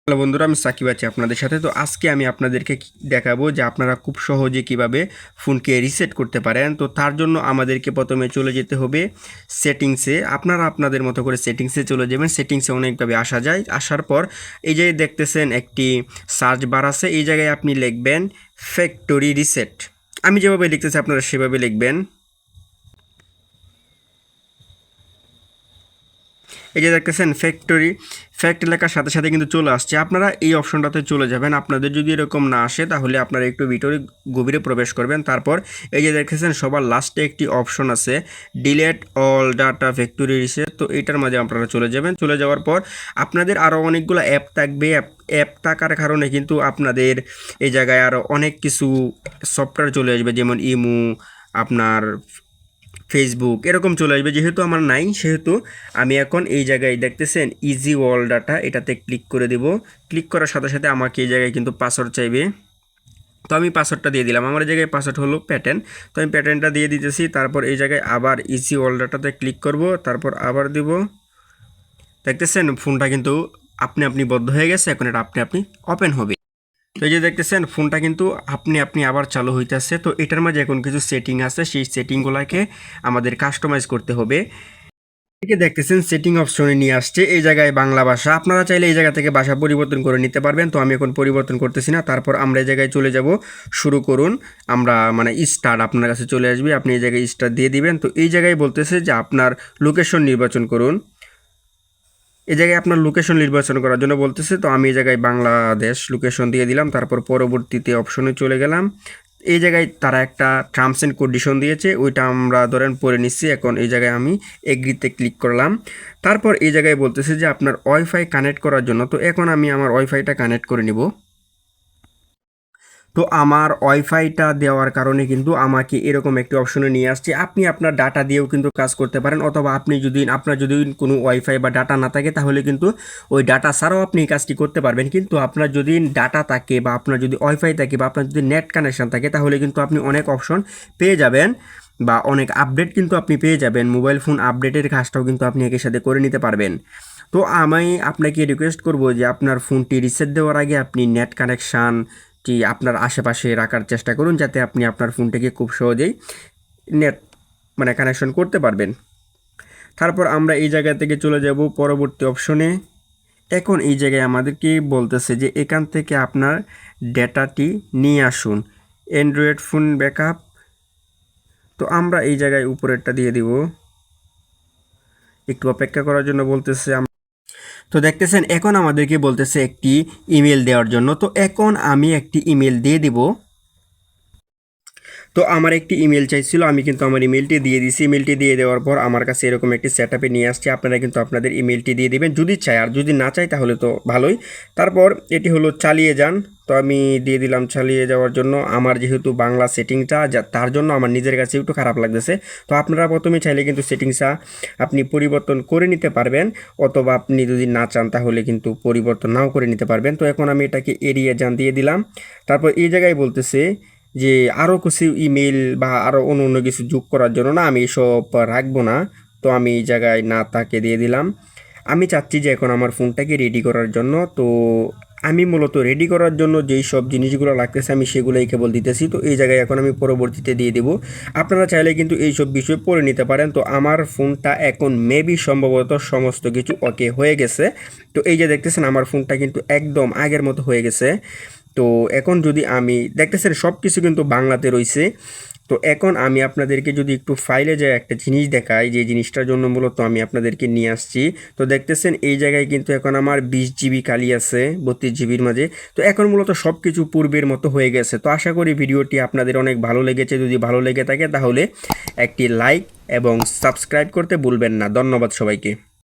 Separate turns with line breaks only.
Hello বন্ধুরা, আমি সাকিব আছি আপনাদের সাথে। তো আজকে আমি আপনাদেরকে দেখাবো যে আপনারা খুব সহজে কিভাবে ফোনকে রিসেট করতে পারেন। তো তার জন্য আমাদেরকে প্রথমে চলে যেতে হবে সেটিংসে। আপনারা আপনাদের মতো করে সেটিংসে চলে যাবেন। সেটিংসে অনেকভাবে আসা যায়। আসার পর এই যে দেখতেছেন একটি সার্চ বার আছে, এই জায়গায় আপনি লিখবেন ফ্যাক্টরি রিসেট। আমি যেভাবে লিখতেছি আপনারা সেভাবে লিখবেন। এই যে দেখতেছেন ফ্যাক্ট লেখার সাথে সাথে কিন্তু চলে আসছে। আপনারা এই অপশনটাতে চলে যাবেন। আপনাদের যদি এরকম না আসে তাহলে আপনারা একটু ভিতরে গভীরে প্রবেশ করবেন। তারপর এই যে দেখতেছেন সবার লাস্টে একটি অপশন আছে delete all data factory reset. তো এটার মাঝে আপনারা চলে যাবেন। চলে যাওয়ার পর আপনাদের আরও অনেকগুলো অ্যাপ থাকবে। অ্যাপ থাকার কারণে কিন্তু আপনাদের এই জায়গায় আরও অনেক কিছু সফটওয়্যার চলে আসবে, যেমন ইমো, আপনার ফেসবুক এরকম চলে আসবে। যেহেতু আমার নাই, সেহেতু আমি এখন এই জায়গায় দেখতেছেন ইজি ওয়াল ডাটা, এটাতে ক্লিক করে দেব। ক্লিক করার সাথে সাথে আমাকে এই জায়গায় কিন্তু পাসওয়ার্ড চাইবে। তো আমি পাসওয়ার্ডটা দিয়ে দিলাম। আমার এই জায়গায় পাসওয়ার্ড হলো প্যাটার্ন, তো আমি প্যাটার্নটা দিয়ে দিতেছি। তারপর এই জায়গায় আবার ইজি ওয়াল ডাটাতে ক্লিক করব, তারপর আবার দিব। দেখতেছেন ফোনটা কিন্তু আপনি বদ্ধ হয়ে গেছে। এখন এটা আপনি ওপেন হবে। তো এই যে দেখতেছেন ফোনটা কিন্তু আপনি আবার চালু হইতেছে। তো এটার মাঝে এখন কিছু সেটিং আছে, সেই সেটিংগুলোকে আমাদের কাস্টমাইজ করতে হবে। এদিকে দেখতেছেন সেটিং অপশনে নিয়ে আসছে এই জায়গায় বাংলা ভাষা। আপনারা চাইলে এই জায়গা থেকে ভাষা পরিবর্তন করে নিতে পারবেন। তো আমি এখন পরিবর্তন করতেছি না। তারপর আমরা এই জায়গায় চলে যাব শুরু করুন। আমরা স্টার্ট আপনার কাছে চলে আসবে, আপনি এই জায়গায় স্টার্ট দিয়ে দিবেন। তো এই জায়গায় বলতেছে যে আপনার লোকেশন নির্বাচন করুন। এই জায়গায় আপনার লোকেশন নির্বাচন করার জন্য বলতেছে। তো আমি এই জায়গায় বাংলাদেশ লোকেশন দিয়ে দিলাম। তারপর পরবর্তীতে অপশনে চলে গেলাম। এই জায়গায় তারা একটা টার্মস অ্যান্ড কন্ডিশন দিয়েছে, ওইটা আমরা ধরেন পড়ে নিচ্ছি। এখন এই জায়গায় আমি এগ্রিতে ক্লিক করলাম। তারপর এই জায়গায় বলতেছে যে আপনার ওয়াইফাই কানেক্ট করার জন্য। তো এখন আমি আমার ওয়াইফাইটা কানেক্ট করে নিব। তো আমার ওয়াইফাইটা দেওয়ার কারণে কিন্তু আমাকে এরকম একটি অপশনে নিয়ে আসছে। আপনি আপনার ডাটা দিয়েও কিন্তু কাজ করতে পারেন, অথবা আপনার যদি কোনো ওয়াইফাই বা ডাটা না থাকে তাহলে কিন্তু ওই ডাটা ছাড়াও আপনি এই কাজটি করতে পারবেন। কিন্তু আপনার যদি ডাটা থাকে বা আপনার যদি ওয়াইফাই থাকে বা আপনার যদি নেট কানেকশন থাকে তাহলে কিন্তু আপনি অনেক অপশন পেয়ে যাবেন বা অনেক আপডেট কিন্তু আপনি পেয়ে যাবেন। মোবাইল ফোন আপডেটের কাজটাও কিন্তু আপনি একই সাথে করে নিতে পারবেন। তো আমি আপনাকে রিকোয়েস্ট করব যে আপনার ফোনটি রিসেট দেওয়ার আগে আপনি নেট কানেকশানটি আপনার আশেপাশে রাখার চেষ্টা করুন, যাতে আপনি আপনার ফোনটিকে খুব সহজেই নেট কানেকশন করতে পারবেন। তারপর আমরা এই জায়গা থেকে চলে যাব পরবর্তী অপশনে। এখন এই জায়গায় আমাদেরকে বলতেছে যে এখান থেকে আপনার ডেটাটি নিয়ে আসুন, অ্যান্ড্রয়েড ফোন ব্যাকআপ। তো আমরা এই জায়গায় উপরেরটা দিয়ে দিব। একটু অপেক্ষা করার জন্য বলতেছে। তো দেখতেছেন এখন আমাদেরকে বলতেছে একটি ইমেল দেওয়ার জন্য। তো এখন আমি একটি ইমেল দিয়ে দিব। তো আমার একটি ইমেল চাইছিল, আমি কিন্তু আমার ইমেলটি দিয়ে দিছি। ইমেলটি দিয়ে দেওয়ার পর আমার কাছে এরকম একটি সেটআপে নিয়ে আসছে। আপনারা কিন্তু আপনাদের ইমেলটি দিয়ে দিবেন যদি চাই, আর যদি না চাই তাহলে তো ভালোই। তারপর এটি হলো চালিয়ে যান। তো আমি দিয়ে দিলাম চালিয়ে যাওয়ার জন্য। আমার যেহেতু বাংলা সেটিংটা তার জন্য আমার নিজের কাছে একটু খারাপ লাগতেছে। তো আপনারা প্রথমে চাইলে কিন্তু সেটিংসটা আপনি পরিবর্তন করে নিতে পারবেন, অথবা আপনি যদি না চান তাহলে কিন্তু পরিবর্তন নাও করে নিতে পারবেন। তো এখন আমি এটাকে এড়িয়ে যান দিয়ে দিলাম। তারপর এই জায়গায় বলতেছে যে আরও কিছু ইমেল বা আরও অন্য কিছু যোগ করার জন্য না, আমি এসব রাখবো না। তো আমি এই জায়গায় না তাকে দিয়ে দিলাম। আমি চাচ্ছি যে এখন আমার ফোনটাকে রেডি করার জন্য। তো আমি মূলত রেডি করার জন্য যেই সব জিনিসগুলো লাগতেছে আমি সেগুলোই কেবল দিতেছি। তো এই জায়গায় এখন আমি পরবর্তীতে দিয়ে দেবো। আপনারা চাইলে কিন্তু এই সব বিষয় পড়ে নিতে পারেন। তো আমার ফোনটা এখন মেবি সম্ভবত সমস্ত কিছু ওকে হয়ে গেছে। তো এই যে দেখতেছেন আমার ফোনটা কিন্তু একদম আগের মতো হয়ে গেছে। তো এখন যদি আমি দেখতেছেন সব কিছু কিন্তু বাংলাতে রয়েছে। তো এখন আমি আপনাদেরকে যদি একটু ফাইলে যায় একটা জিনিস দেখাই, যে জিনিসটার জন্য মূলত আমি আপনাদেরকে নিয়ে আসছি। তো দেখতেছেন এই জায়গায় কিন্তু এখন আমার 20 জিবি খালি আছে 32 জিবির মাঝে। তো এখন মূলত সব কিছু পূর্বের মতো হয়ে গেছে। তো আশা করি ভিডিওটি আপনাদের অনেক ভালো লেগেছে। যদি ভালো লেগে থাকে তাহলে একটি লাইক এবং সাবস্ক্রাইব করতে ভুলবেন না। ধন্যবাদ সবাইকে।